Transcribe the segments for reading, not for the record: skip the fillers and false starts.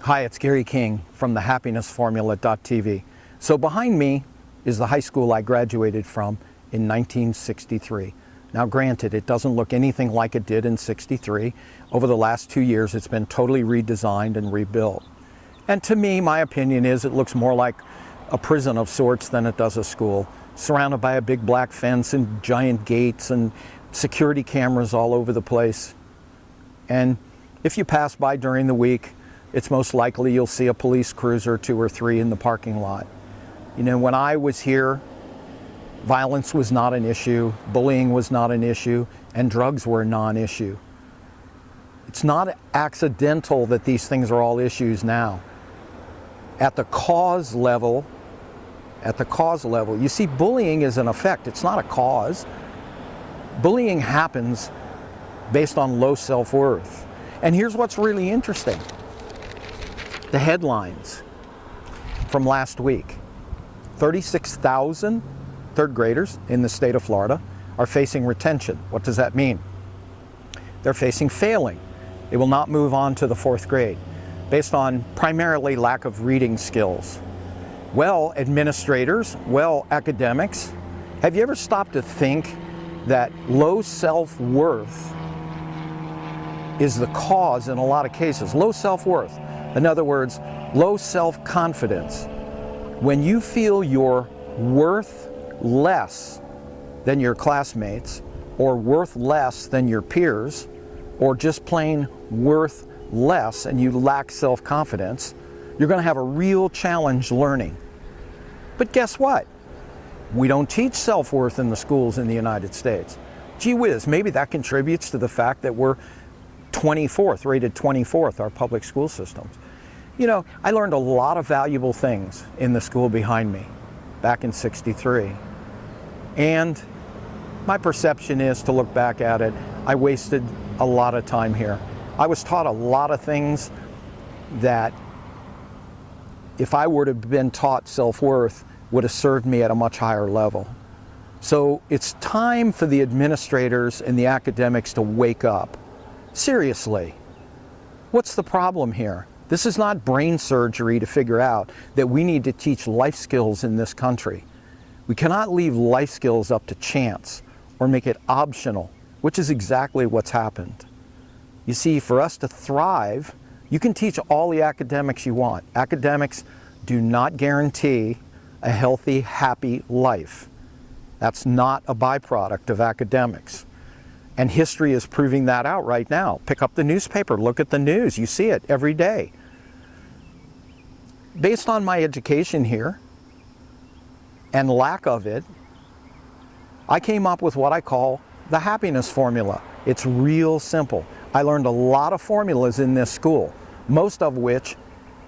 Hi, it's Gary King from the happinessformula.tv. So behind me is the high school I graduated from in 1963. Now granted, it doesn't look anything like it did in 63. Over the last 2 years, it's been totally redesigned and rebuilt. And to me, my opinion is it looks more like a prison of sorts than it does a school, surrounded by a big black fence and giant gates and security cameras all over the place. And if you pass by during the week, it's most likely you'll see a police cruiser, 2 or 3 in the parking lot. You know, when I was here, violence was not an issue, bullying was not an issue, and drugs were a non-issue. It's not accidental that these things are all issues now. At the cause level, you see, bullying is an effect, it's not a cause. Bullying happens based on low self-worth. And here's what's really interesting. The headlines from last week. 36,000 third graders in the state of Florida are facing retention. What does that mean? They're facing failing. They will not move on to the 4th grade based on primarily lack of reading skills. Well, administrators, academics, have you ever stopped to think that low self-worth is the cause in a lot of cases? Low self-worth. In other words, low self-confidence. When you feel you're worth less than your classmates, or worth less than your peers, or just plain worth less and you lack self-confidence, you're going to have a real challenge learning. But guess what? We don't teach self-worth in the schools in the United States. Gee whiz, maybe that contributes to the fact that we're 24th, rated 24th, our public school systems. You know, I learned a lot of valuable things in the school behind me back in '63. And my perception is, to look back at it, I wasted a lot of time here. I was taught a lot of things that, if I were to have been taught self-worth, would have served me at a much higher level. So it's time for the administrators and the academics to wake up. Seriously, what's the problem here? This is not brain surgery to figure out that we need to teach life skills in this country. We cannot leave life skills up to chance or make it optional, which is exactly what's happened. You see, for us to thrive, you can teach all the academics you want. Academics do not guarantee a healthy, happy life. That's not a byproduct of academics. And history is proving that out right now. Pick up the newspaper, look at the news, you see it every day. Based on my education here, and lack of it, I came up with what I call the happiness formula. It's real simple. I learned a lot of formulas in this school, most of which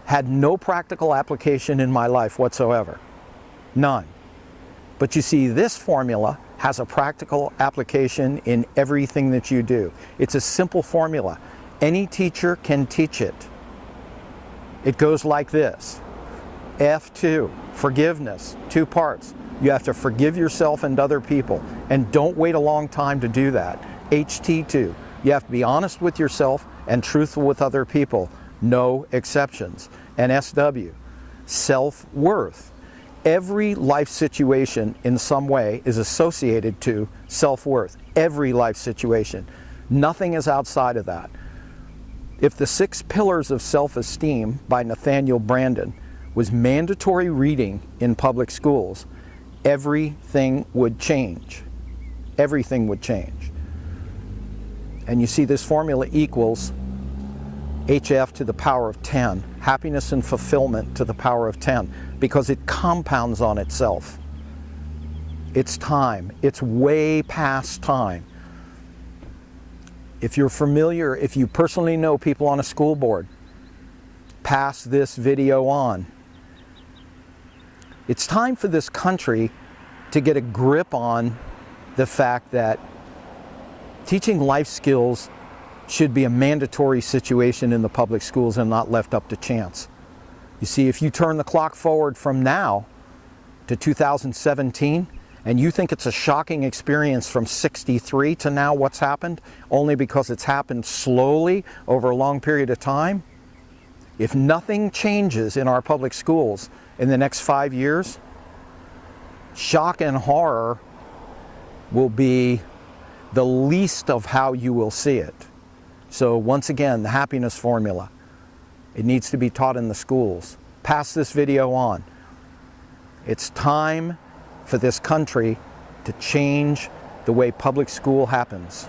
had no practical application in my life whatsoever. None. But you see, this formula has a practical application in everything that you do. It's a simple formula. Any teacher can teach it. It goes like this. F2, forgiveness, 2 parts. You have to forgive yourself and other people, and don't wait a long time to do that. HT2, you have to be honest with yourself and truthful with other people, no exceptions. And SW, self-worth. Every life situation in some way is associated to self-worth. Every life situation. Nothing is outside of that. If the 6 pillars of self-esteem by Nathaniel Branden was mandatory reading in public schools, everything would change. Everything would change. And you see, this formula equals HF to the power of 10, happiness and fulfillment to the power of 10, because it compounds on itself. It's time. It's way past time. If you're familiar, if you personally know people on a school board, pass this video on. It's time for this country to get a grip on the fact that teaching life skills should be a mandatory situation in the public schools and not left up to chance. You see, if you turn the clock forward from now to 2017, and you think it's a shocking experience from '63 to now what's happened, only because it's happened slowly over a long period of time, If nothing changes in our public schools in the next 5 years, shock and horror will be the least of how you will see it. So once again, the happiness formula. It needs to be taught in the schools. Pass this video on. It's time for this country to change the way public school happens.